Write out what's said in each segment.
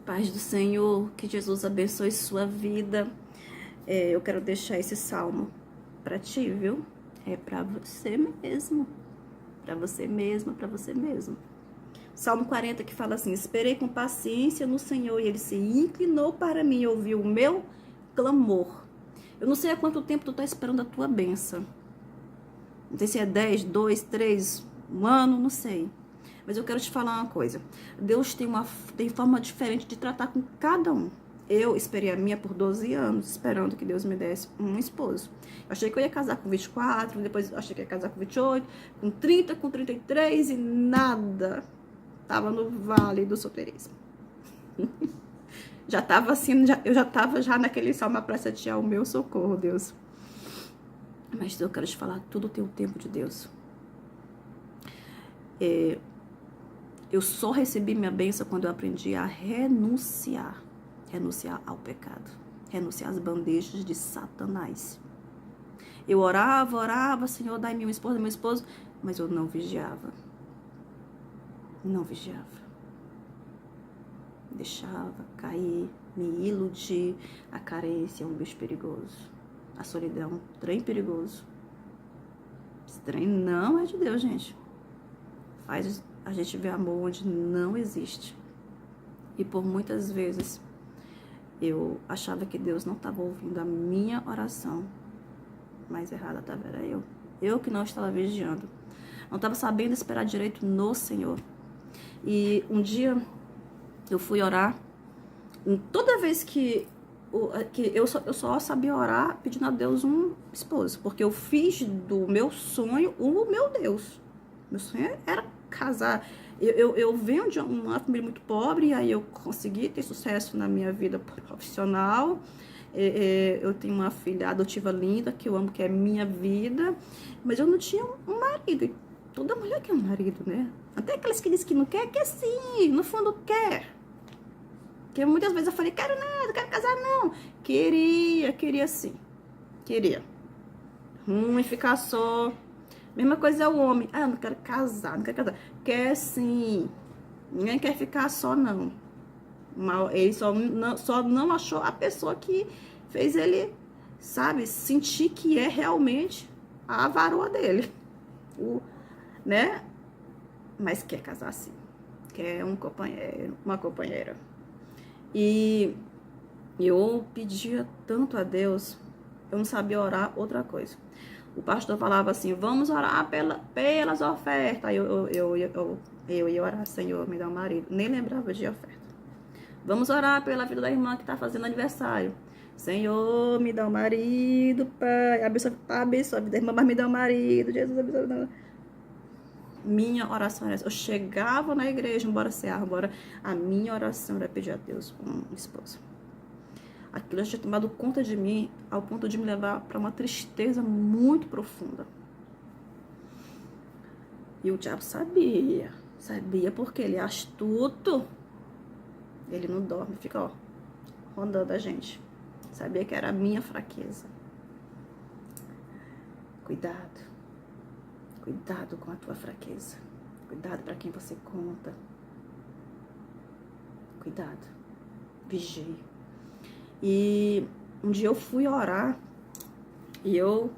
Paz do Senhor, que Jesus abençoe sua vida. Eu quero deixar esse salmo para ti, viu? É para você mesmo, para você mesmo, para você mesmo. Salmo 40 que fala assim: esperei com paciência no Senhor e Ele se inclinou para mim e ouviu o meu clamor. Eu não sei há quanto tempo tu tá esperando a tua bênção. Não sei se é 10, 2, 3, um ano, não sei. Mas eu quero te falar uma coisa. Deus tem forma diferente de tratar com cada um. Eu esperei a minha por 12 anos, esperando que Deus me desse um esposo. Eu achei que eu ia casar com 24, depois eu achei que ia casar com 28, com 30, com 33 e nada. Tava no vale do solteirismo. Já tava assim, eu já tava já naquele salmo pra setear o meu socorro, Deus. Mas eu quero te falar, tudo tem o tempo de Deus. Eu só recebi minha bênção quando eu aprendi a renunciar. Renunciar ao pecado. Renunciar às bandejas de Satanás. Eu orava, Senhor, dai-me um esposo, meu esposo. Mas eu não vigiava. Não vigiava. Deixava cair, me iludir. A carência é um bicho perigoso. A solidão é um trem perigoso. Esse trem não é de Deus, gente. Faz a gente ver amor onde não existe. E por muitas vezes eu achava que Deus não estava ouvindo a minha oração. Mas errada estava era eu. Eu que não estava vigiando. Não estava sabendo esperar direito no Senhor. E um dia eu fui orar. Toda vez que eu só sabia orar pedindo a Deus um esposo. Porque eu fiz do meu sonho o meu Deus. Meu sonho era casar. Eu venho de uma família muito pobre, e aí eu consegui ter sucesso na minha vida profissional. Eu tenho uma filha adotiva linda, que eu amo, que é minha vida. Mas eu não tinha um marido. E toda mulher quer um marido, né? Até aquelas que dizem que não quer sim, no fundo quer. Porque muitas vezes eu falei, quero nada, não quero casar não. Queria sim. Queria. E ficar só. Mesma coisa é o homem. Eu não quero casar, não quero casar. Quer sim. Ninguém quer ficar só, não. Ele só não achou a pessoa que fez ele, sabe, sentir que é realmente a varoa dele. Né? Mas quer casar sim. Quer um companheiro, uma companheira. E eu pedia tanto a Deus, eu não sabia orar outra coisa. O pastor falava assim, vamos orar pelas ofertas. Aí eu ia orar, Senhor, me dá um marido. Nem lembrava de oferta. Vamos orar pela vida da irmã que está fazendo aniversário. Senhor, me dá um marido, Pai. Abençoa a vida da irmã, mas me dá um marido. Jesus, abençoa. Minha oração era essa. Eu chegava na igreja, embora ser embora a minha oração era pedir a Deus um esposo. Aquilo já tinha tomado conta de mim, ao ponto de me levar para uma tristeza muito profunda. E o diabo sabia porque ele é astuto. Ele não dorme, fica, ó, rondando a gente. Sabia que era a minha fraqueza. Cuidado. Cuidado com a tua fraqueza. Cuidado para quem você conta. Cuidado. Vigie. E um dia eu fui orar e eu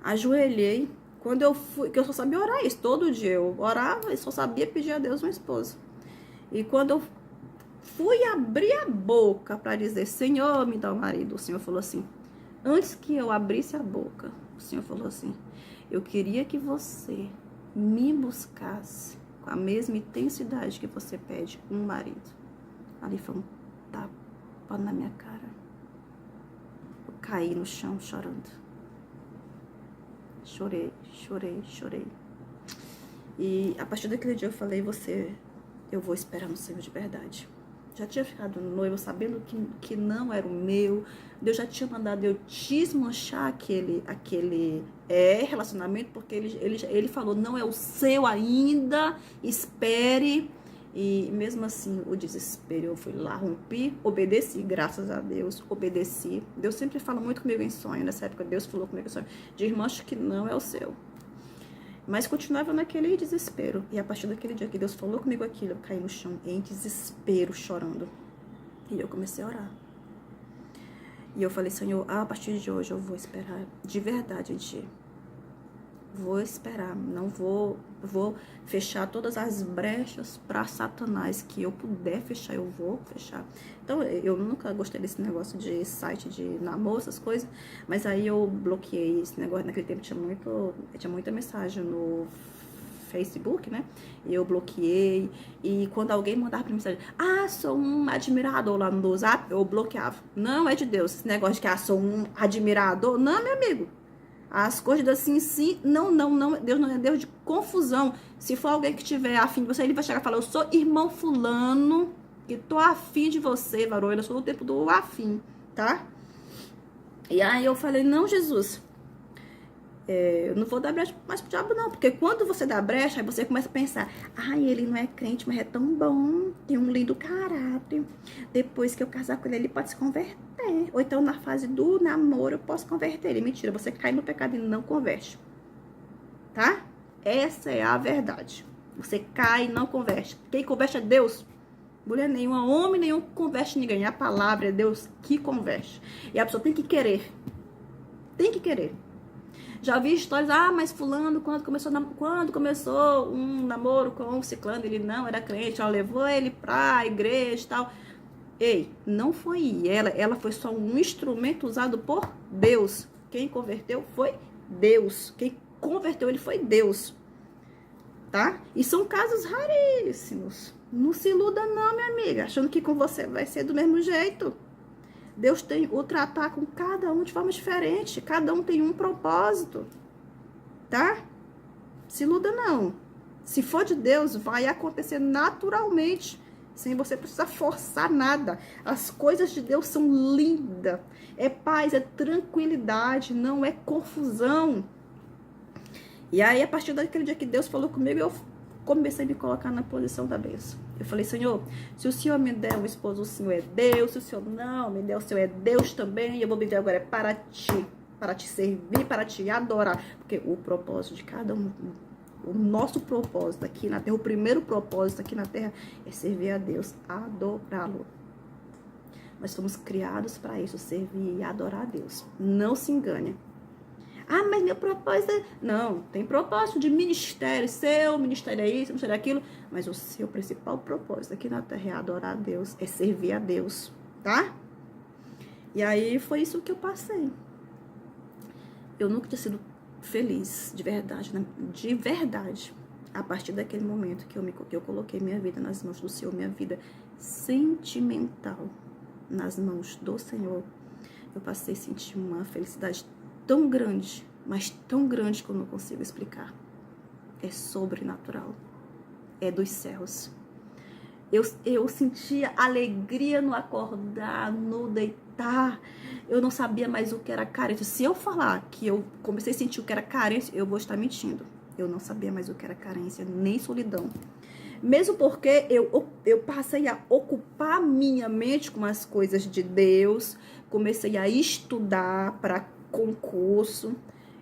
ajoelhei. Quando eu fui, que eu só sabia orar isso, todo dia eu orava e só sabia pedir a Deus uma esposa. E quando eu fui abrir a boca para dizer, Senhor, me dá um marido, o Senhor falou assim, antes que eu abrisse a boca, o Senhor falou assim, eu queria que você me buscasse com a mesma intensidade que você pede um marido. Ali foi um tapa na minha cara. Eu caí no chão chorando. Chorei. E a partir daquele dia eu falei, eu vou esperar no Senhor de verdade. Já tinha ficado noivo, sabendo que não era o meu. Deus já tinha mandado eu desmanchar aquele relacionamento, porque ele falou, não é o seu ainda, espere. E mesmo assim, o desespero, eu fui lá, rompi, obedeci, graças a Deus, obedeci. Deus sempre fala muito comigo em sonho, nessa época Deus falou comigo em sonho, desmanche que não é o seu. Mas continuava naquele desespero. E a partir daquele dia que Deus falou comigo aquilo, eu caí no chão em desespero, chorando. E eu comecei a orar. E eu falei, Senhor, a partir de hoje eu vou esperar de verdade em Ti. Vou esperar, não vou fechar todas as brechas para Satanás que eu puder fechar, eu vou fechar. Então, eu nunca gostei desse negócio de site de namoro, essas coisas, mas aí eu bloqueei esse negócio. Naquele tempo tinha muita mensagem no Facebook, né? E eu bloqueei. E quando alguém mandava pra mensagem, sou um admirador lá no WhatsApp, eu bloqueava. Não é de Deus, esse negócio de que sou um admirador. Não, meu amigo. As coisas assim, sim, não, Deus não é Deus de confusão. Se for alguém que tiver afim de você, ele vai chegar e falar, eu sou irmão fulano, que tô afim de você, varão, eu sou do tempo do afim, tá? E aí eu falei, não, Jesus, eu não vou dar brecha mais pro diabo, não. Porque quando você dá brecha, aí você começa a pensar, ele não é crente, mas é tão bom, tem um lindo caráter. Depois que eu casar com ele pode se converter. Ou então, na fase do namoro, eu posso converter ele. Mentira, você cai no pecado e não converte. Tá? Essa é a verdade. Você cai e não converte. Quem converte é Deus. Mulher nenhuma, homem nenhum converte ninguém. A palavra é Deus que converte. E a pessoa tem que querer. Tem que querer. Já vi histórias, mas fulano, quando começou um namoro com um ciclano, ele não era crente, ela levou ele pra igreja e tal. Ei, não foi ela foi só um instrumento usado por Deus. Quem converteu foi Deus. Quem converteu ele foi Deus. Tá? E são casos raríssimos. Não se iluda não, minha amiga, achando que com você vai ser do mesmo jeito. Deus tem o tratar com cada um de forma diferente. Cada um tem um propósito. Tá? Se iluda não. Se for de Deus, vai acontecer naturalmente. Sem você precisar forçar nada. As coisas de Deus são lindas. É paz, é tranquilidade, não é confusão. E aí, a partir daquele dia que Deus falou comigo, eu comecei a me colocar na posição da bênção. Eu falei, Senhor, se o Senhor me der um esposo, o Senhor é Deus. Se o Senhor não me der, o Senhor é Deus também. E eu vou viver agora para te servir, para te adorar. Porque o propósito de cada um, o nosso propósito aqui na terra, o primeiro propósito aqui na terra é servir a Deus, adorá-lo. Nós fomos criados para isso, servir e adorar a Deus. Não se engane. Mas meu propósito é... Não, tem propósito de ministério. Seu ministério é isso, ministério é aquilo. Mas o seu principal propósito aqui na terra é adorar a Deus, é servir a Deus, tá? E aí foi isso que eu passei. Eu nunca tinha sido feliz, de verdade, né? De verdade. A partir daquele momento que eu coloquei minha vida nas mãos do Senhor, minha vida sentimental nas mãos do Senhor, eu passei a sentir uma felicidade tão grande, mas tão grande que eu não consigo explicar. É sobrenatural. É dos céus. Eu sentia alegria no acordar, no deitar. Eu não sabia mais o que era carência. Se eu falar que eu comecei a sentir o que era carência, eu vou estar mentindo. Eu não sabia mais o que era carência, nem solidão. Mesmo porque eu passei a ocupar minha mente com as coisas de Deus. Comecei a estudar para concurso,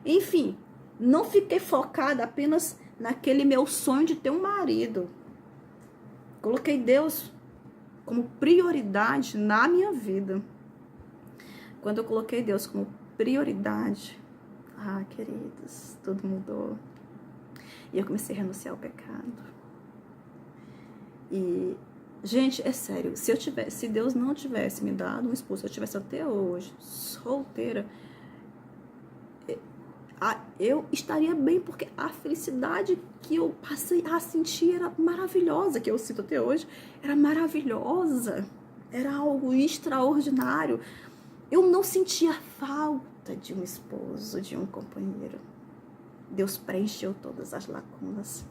enfim, não fiquei focada apenas naquele meu sonho de ter um marido. Coloquei Deus como prioridade na minha vida. Quando eu coloquei Deus como prioridade, queridos, tudo mudou. E eu comecei a renunciar ao pecado. E, gente, é sério, se Deus não tivesse me dado um esposo, se eu tivesse até hoje solteira, eu estaria bem, porque a felicidade que eu passei a sentir era maravilhosa, que eu sinto até hoje, era maravilhosa, era algo extraordinário. Eu não sentia falta de um esposo, de um companheiro. Deus preencheu todas as lacunas,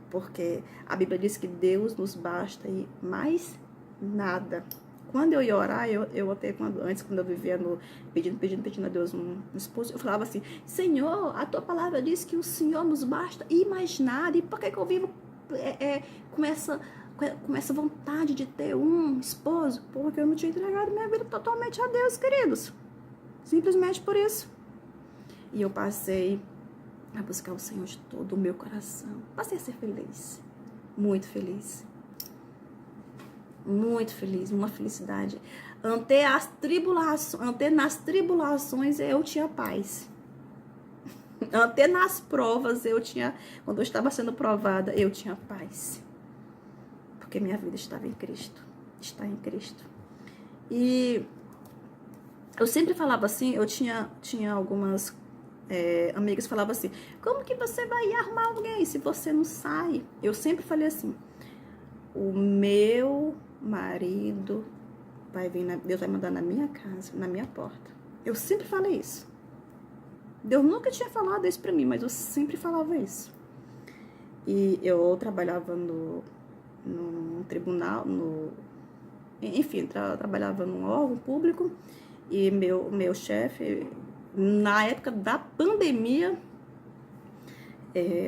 porque a Bíblia diz que Deus nos basta e mais nada. Quando eu ia orar, eu até antes, quando eu vivia pedindo a Deus um esposo, eu falava assim, Senhor, a tua palavra diz que o Senhor nos basta e mais nada. E por que eu vivo com essa vontade de ter um esposo? Porque eu não tinha entregado minha vida totalmente a Deus, queridos. Simplesmente por isso. E eu passei a buscar o Senhor de todo o meu coração. Passei a ser feliz. Muito feliz. Muito feliz, uma felicidade. Até nas tribulações eu tinha paz. Até nas provas quando eu estava sendo provada, eu tinha paz. Porque minha vida estava em Cristo. Está em Cristo. E eu sempre falava assim, eu tinha algumas amigas que falavam assim, como que você vai arrumar alguém se você não sai? Eu sempre falei assim, o meu marido vai vir, Deus vai mandar na minha casa, na minha porta. Eu sempre falei isso. Deus nunca tinha falado isso pra mim, mas eu sempre falava isso. E eu trabalhava no tribunal, enfim, trabalhava num órgão público, e meu chefe, na época da pandemia,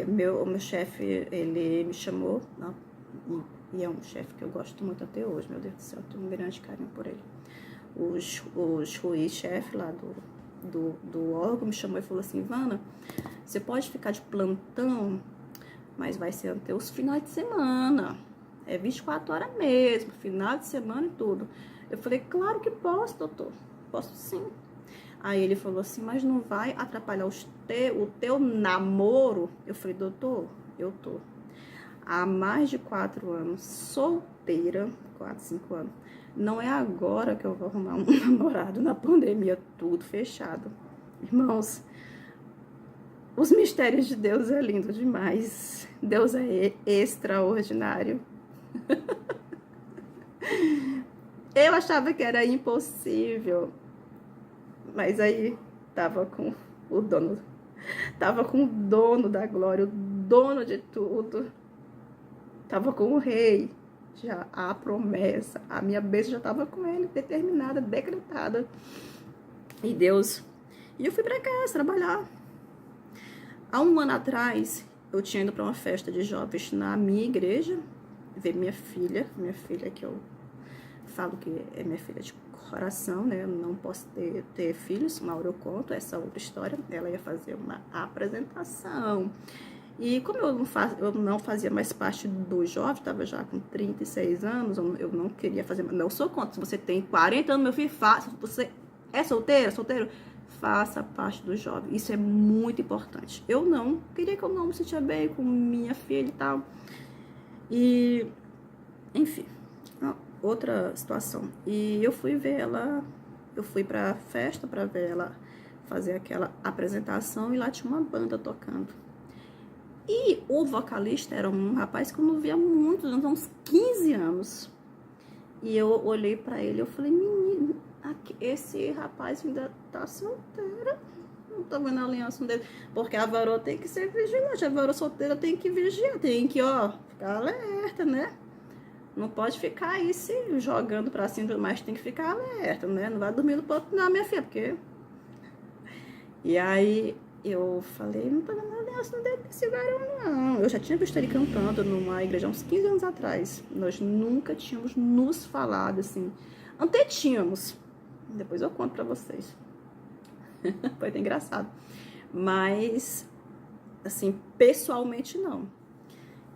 meu chefe, ele me chamou, e é um chefe que eu gosto muito até hoje, meu Deus do céu, eu tenho um grande carinho por ele. O juiz-chefe lá do órgão me chamou e falou assim, Ivana, você pode ficar de plantão, mas vai ser até os finais de semana. É 24 horas mesmo, final de semana e tudo. Eu falei, claro que posso, doutor. Posso sim. Aí ele falou assim, mas não vai atrapalhar o teu namoro? Eu falei, doutor, eu tô há mais de 4 anos, solteira, 4, 5 anos. Não é agora que eu vou arrumar um namorado na pandemia, tudo fechado. Irmãos, os mistérios de Deus é lindo demais. Deus é extraordinário. Eu achava que era impossível. Mas aí tava com o dono da glória, o dono de tudo. Tava com o rei. Já a promessa, a minha bênção já tava com ele, determinada, decretada. E Deus. E eu fui pra casa trabalhar. Há 1 ano atrás, eu tinha ido para uma festa de jovens na minha igreja, ver minha filha que eu falo que é minha filha de coração, né? Eu não posso ter filhos, uma hora eu conto essa outra história. Ela ia fazer uma apresentação. E como eu não fazia mais parte do jovem, estava já com 36 anos, eu não queria fazer, não sou contra. Se você tem 40 anos, meu filho, faça. Você é solteiro? Faça parte do jovem. Isso é muito importante. Eu não queria, que eu não me sentia bem com minha filha e tal. E, enfim, outra situação. E eu fui ver ela, eu fui pra festa pra ver ela fazer aquela apresentação e lá tinha uma banda tocando. E o vocalista era um rapaz que eu não via há muitos anos, uns 15 anos. E eu olhei pra ele e eu falei, menino, esse rapaz ainda tá solteiro. Não tô vendo a aliança dele. Porque a varoa tem que ser vigilante. A varoa solteira tem que vigiar. Tem que, ficar alerta, né? Não pode ficar aí se jogando pra cima, mas tem que ficar alerta, né? Não vai dormir no ponto, não, minha filha, porque... E aí eu falei, não tô vendo a aliança desse varão, não. Eu já tinha visto ele cantando numa igreja uns 15 anos atrás. Nós nunca tínhamos nos falado, assim. Até tínhamos. Depois eu conto pra vocês. Foi até engraçado. Mas, assim, pessoalmente não.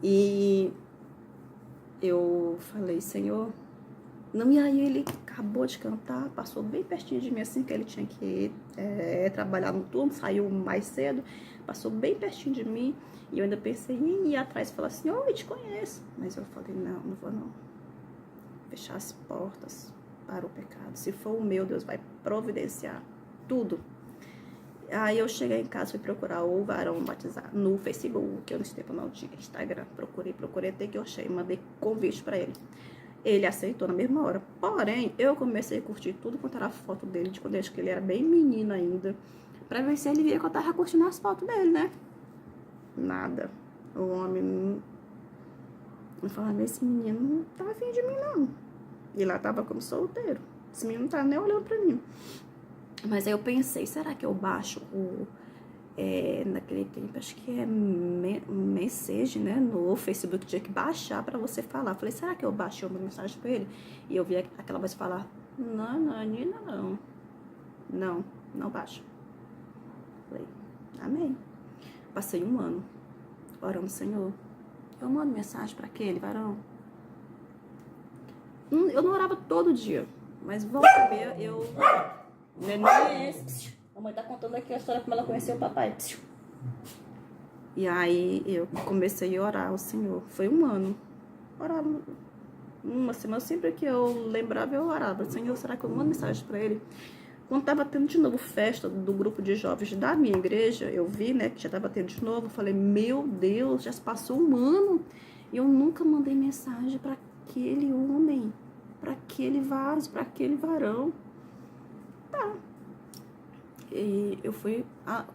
E eu falei, Senhor... Não, e aí ele acabou de cantar, passou bem pertinho de mim, assim, que ele tinha que trabalhar no turno, saiu mais cedo, passou bem pertinho de mim, e eu ainda pensei em ir atrás e falar assim, eu te conheço. Mas eu falei, não vou não. Fechar as portas para o pecado. Se for o meu, Deus vai providenciar tudo. Aí eu cheguei em casa, fui procurar o varão batizado no Facebook, que eu nesse tempo não tinha Instagram. Procurei, até que eu achei, mandei convite para ele. Ele aceitou na mesma hora. Porém, eu comecei a curtir tudo quanto era foto dele, de quando eu acho que ele era bem menino ainda, pra ver se ele via que eu tava curtindo as fotos dele, né? Nada. O homem não falava, esse menino não tá afim de mim, não. E lá tava como solteiro. Esse menino não tá nem olhando pra mim. Mas aí eu pensei, será que eu baixo naquele tempo, acho que é message, né? No Facebook tinha que baixar pra você falar. Falei, será que eu baixei uma mensagem pra ele? E eu vi aquela voz falar, não, Nina, não. Não baixa. Falei, amém. Passei 1 ano orando, Senhor, eu mando mensagem pra aquele varão. Eu não orava todo dia, mas volta e meia eu... Neném, a mãe tá contando aqui a história como ela conheceu o papai. E aí eu comecei a orar ao Senhor. Foi um ano. Orava uma semana, sempre que eu lembrava, eu orava. Senhor, será que eu mando mensagem para ele? Quando tava tendo de novo festa do grupo de jovens da minha igreja, eu vi, né, que já tava tendo de novo. Eu falei, meu Deus, já se passou um ano e eu nunca mandei mensagem para aquele homem, para aquele vaso, para aquele varão. Tá. E eu fui,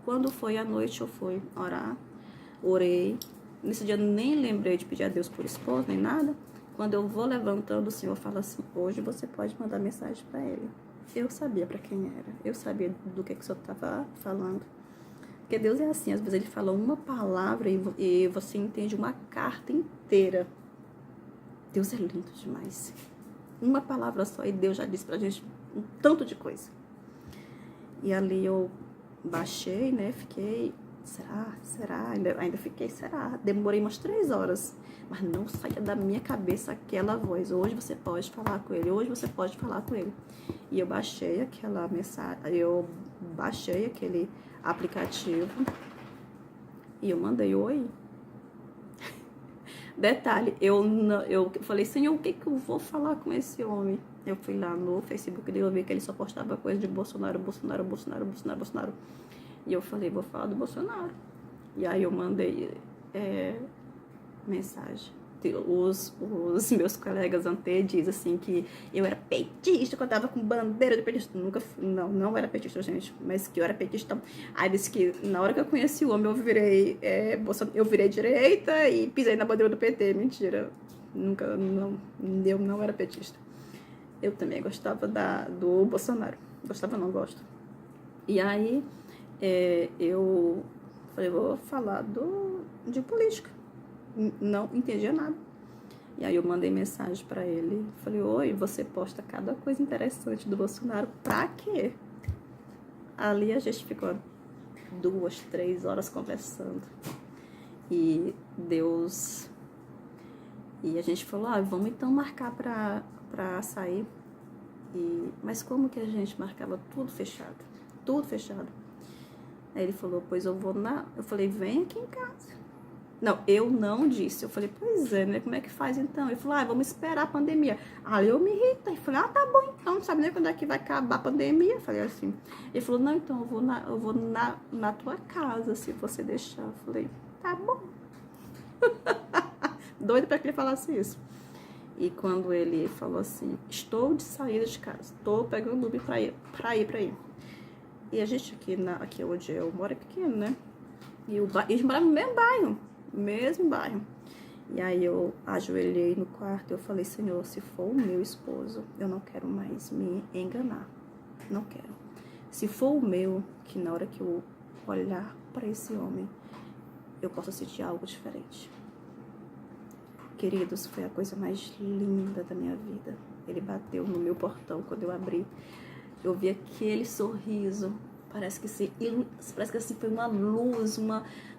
quando foi à noite, eu fui orar, orei. Nesse dia eu nem lembrei de pedir a Deus por esposo, nem nada. Quando eu vou levantando, o Senhor fala assim, hoje você pode mandar mensagem para ele. Eu sabia para quem era, eu sabia do que o Senhor estava falando. Porque Deus é assim, às vezes ele fala uma palavra e você entende uma carta inteira. Deus é lindo demais. Uma palavra só e Deus já disse pra gente um tanto de coisa. E ali eu baixei, né, fiquei, será? Ainda fiquei, será? Demorei umas 3 horas, mas não saía da minha cabeça aquela voz, hoje você pode falar com ele, hoje você pode falar com ele. E eu baixei aquela mensagem, eu baixei aquele aplicativo e eu mandei, oi. Detalhe, eu falei, Senhor, o que eu vou falar com esse homem? Eu fui lá no Facebook dele, eu vi que ele só postava coisa de Bolsonaro. E eu falei, vou falar do Bolsonaro. E aí eu mandei mensagem. Os meus colegas antes dizem assim que eu era petista, que eu tava com bandeira de petista. Nunca, não era petista, gente, mas que eu era petista. Aí disse que na hora que eu conheci o homem, eu virei direita e pisei na bandeira do PT. Mentira, eu não era petista. Eu também gostava do Bolsonaro. Gostava, não gosto. E aí eu falei, vou falar de política. Não entendia nada. E aí eu mandei mensagem pra ele. Falei, oi, você posta cada coisa interessante do Bolsonaro. Pra quê? Ali a gente ficou 2, 3 horas conversando. E Deus... E a gente falou, vamos então marcar pra sair. Mas como que a gente marcava? Tudo fechado. Tudo fechado. Aí ele falou, pois eu vou Eu falei, vem aqui em casa. Não, eu não disse. Eu falei, pois é, né? Como é que faz então? Ele falou, vamos esperar a pandemia. Aí eu me irritei. Falei, tá bom então. Não sabe nem quando é que vai acabar a pandemia. Eu falei assim. Ele falou, não, então eu vou na tua casa, se você deixar. Eu falei, tá bom. Doido pra que ele falasse isso. E quando ele falou assim, estou de saída de casa. Estou pegando Uber pra ir. E a gente aqui onde eu moro é pequeno, né? E eles moravam no mesmo bairro. E aí eu ajoelhei no quarto e eu falei, Senhor, se for o meu esposo, eu não quero mais me enganar. Não quero. Se for o meu, que na hora que eu olhar para esse homem, eu possa sentir algo diferente. Queridos, foi a coisa mais linda da minha vida. Ele bateu no meu portão quando eu abri. Eu vi aquele sorriso. Parece que assim foi uma luz,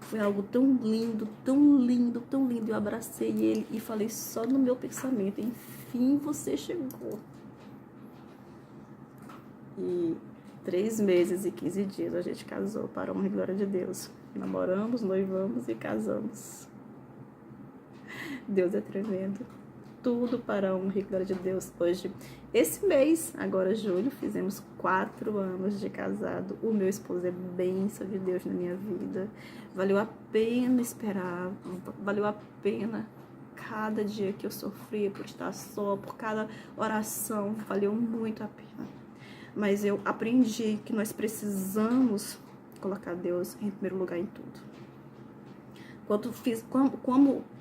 foi algo tão lindo, tão lindo, tão lindo. Eu abracei ele e falei só no meu pensamento, enfim você chegou. E 3 meses e 15 dias a gente casou, para a honra e glória de Deus. Namoramos, noivamos e casamos. Deus é tremendo. Tudo para a honra e glória de Deus. Hoje, esse mês, agora julho, fizemos 4 anos de casado. O meu esposo é bênção de Deus na minha vida. Valeu a pena esperar, valeu a pena cada dia que eu sofri por estar só, por cada oração, valeu muito a pena. Mas eu aprendi que nós precisamos colocar Deus em primeiro lugar em tudo.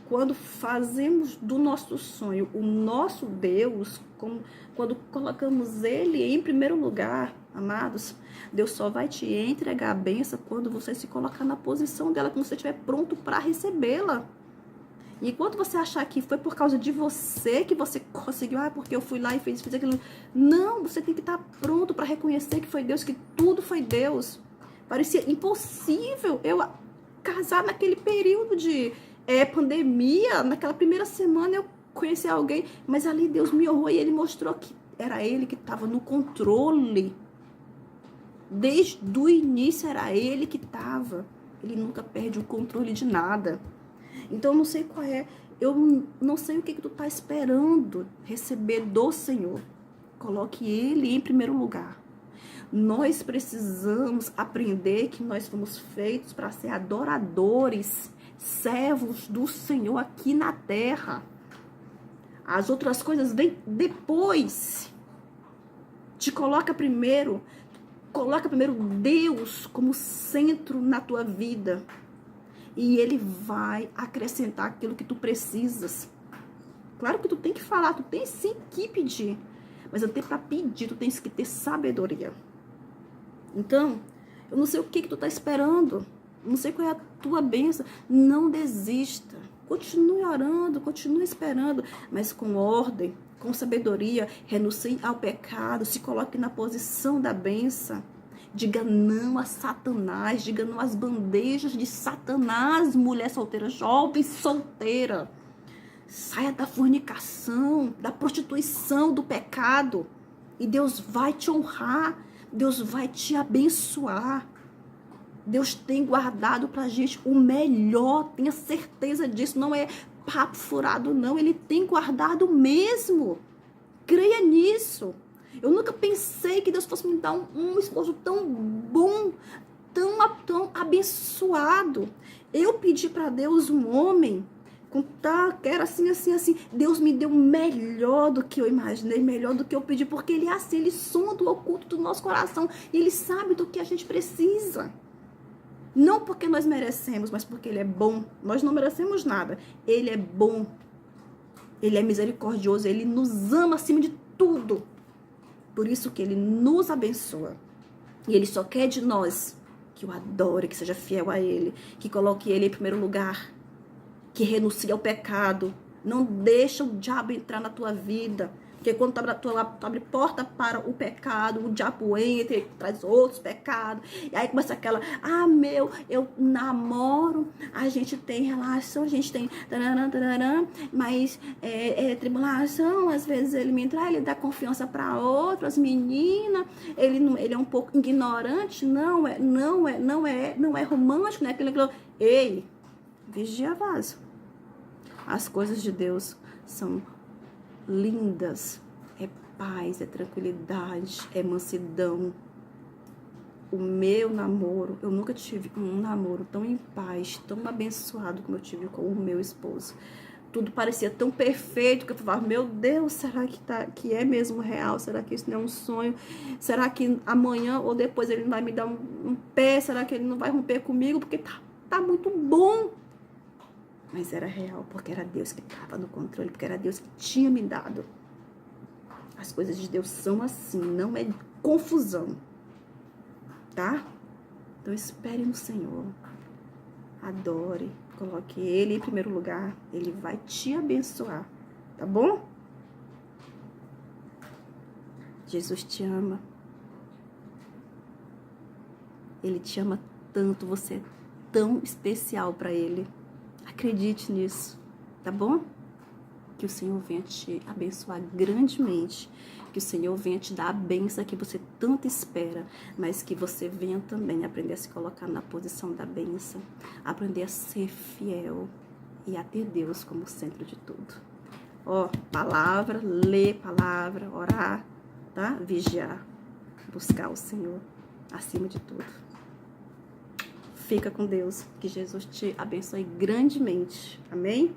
Quando fazemos do nosso sonho o nosso Deus, quando colocamos Ele em primeiro lugar, amados, Deus só vai te entregar a bênção quando você se colocar na posição dela, quando você estiver pronto para recebê-la. E enquanto você achar que foi por causa de você que você conseguiu, porque eu fui lá e fiz aquilo. Não, você tem que estar pronto para reconhecer que foi Deus, que tudo foi Deus. Parecia impossível eu casar naquele período de pandemia, naquela primeira semana conhecer alguém, mas ali Deus me honrou e ele mostrou que era ele que estava no controle. Desde o início era ele que estava. Ele nunca perde o controle de nada. Então eu não sei qual é, eu não sei o que tu tá esperando receber do Senhor. Coloque ele em primeiro lugar. Nós precisamos aprender que nós fomos feitos para ser adoradores, servos do Senhor aqui na terra. As outras coisas vêm depois. Coloca primeiro Deus como centro na tua vida. E ele vai acrescentar aquilo que tu precisas. Claro que tu tem que falar, tu tem sim que pedir. Mas até para pedir, tu tens que ter sabedoria. Então, eu não sei o que tu tá esperando. Eu não sei qual é a tua bênção. Não desista. Continue orando, continue esperando. Mas com ordem, com sabedoria, renuncie ao pecado. Se coloque na posição da bênção. Diga não a Satanás, diga não às bandejas de Satanás, mulher solteira, jovem solteira. Saia da fornicação, da prostituição, do pecado. E Deus vai te honrar, Deus vai te abençoar. Deus tem guardado pra gente o melhor, tenha certeza disso, não é papo furado não, Ele tem guardado mesmo. Creia nisso. Eu nunca pensei que Deus fosse me dar um esposo tão bom, tão abençoado. Eu pedi para Deus um homem, que era assim. Deus me deu melhor do que eu imaginei, melhor do que eu pedi, porque Ele é assim, Ele sonda o oculto do nosso coração, e Ele sabe do que a gente precisa. Não porque nós merecemos, mas porque Ele é bom. Nós não merecemos nada. Ele é bom. Ele é misericordioso, Ele nos ama acima de tudo. Por isso que Ele nos abençoa. E Ele só quer de nós que o adore, que seja fiel a Ele, que coloque Ele em primeiro lugar, que renuncie ao pecado. Não deixa o diabo entrar na tua vida. Porque quando tu abre porta para o pecado, o diabo entra e traz outros pecados. E aí começa aquela, eu namoro, a gente tem relação, a gente tem mas tribulação, às vezes ele me trai, ele dá confiança para outras meninas, ele é um pouco ignorante, não é romântico, né? Aquilo. Ei, vigia vaso. As coisas de Deus são lindas, é paz, é tranquilidade, é mansidão. O meu namoro, eu nunca tive um namoro tão em paz, tão abençoado como eu tive com o meu esposo. Tudo parecia tão perfeito que eu falava, meu Deus, será que é mesmo real? Será que isso não é um sonho? Será que amanhã ou depois ele vai me dar um pé? Será que ele não vai romper comigo? Porque tá muito bom. Mas era real, porque era Deus que estava no controle, porque era Deus que tinha me dado. As coisas de Deus são assim, não é confusão, tá? Então espere no Senhor, adore, coloque Ele em primeiro lugar, Ele vai te abençoar, tá bom? Jesus te ama, Ele te ama tanto, você é tão especial para Ele. Acredite nisso, tá bom? Que o Senhor venha te abençoar grandemente, que o Senhor venha te dar a bênção que você tanto espera, mas que você venha também aprender a se colocar na posição da bênção, aprender a ser fiel e a ter Deus como centro de tudo. Ó, palavra, ler palavra, orar, tá? Vigiar, buscar o Senhor acima de tudo. Fica com Deus, que Jesus te abençoe grandemente. Amém?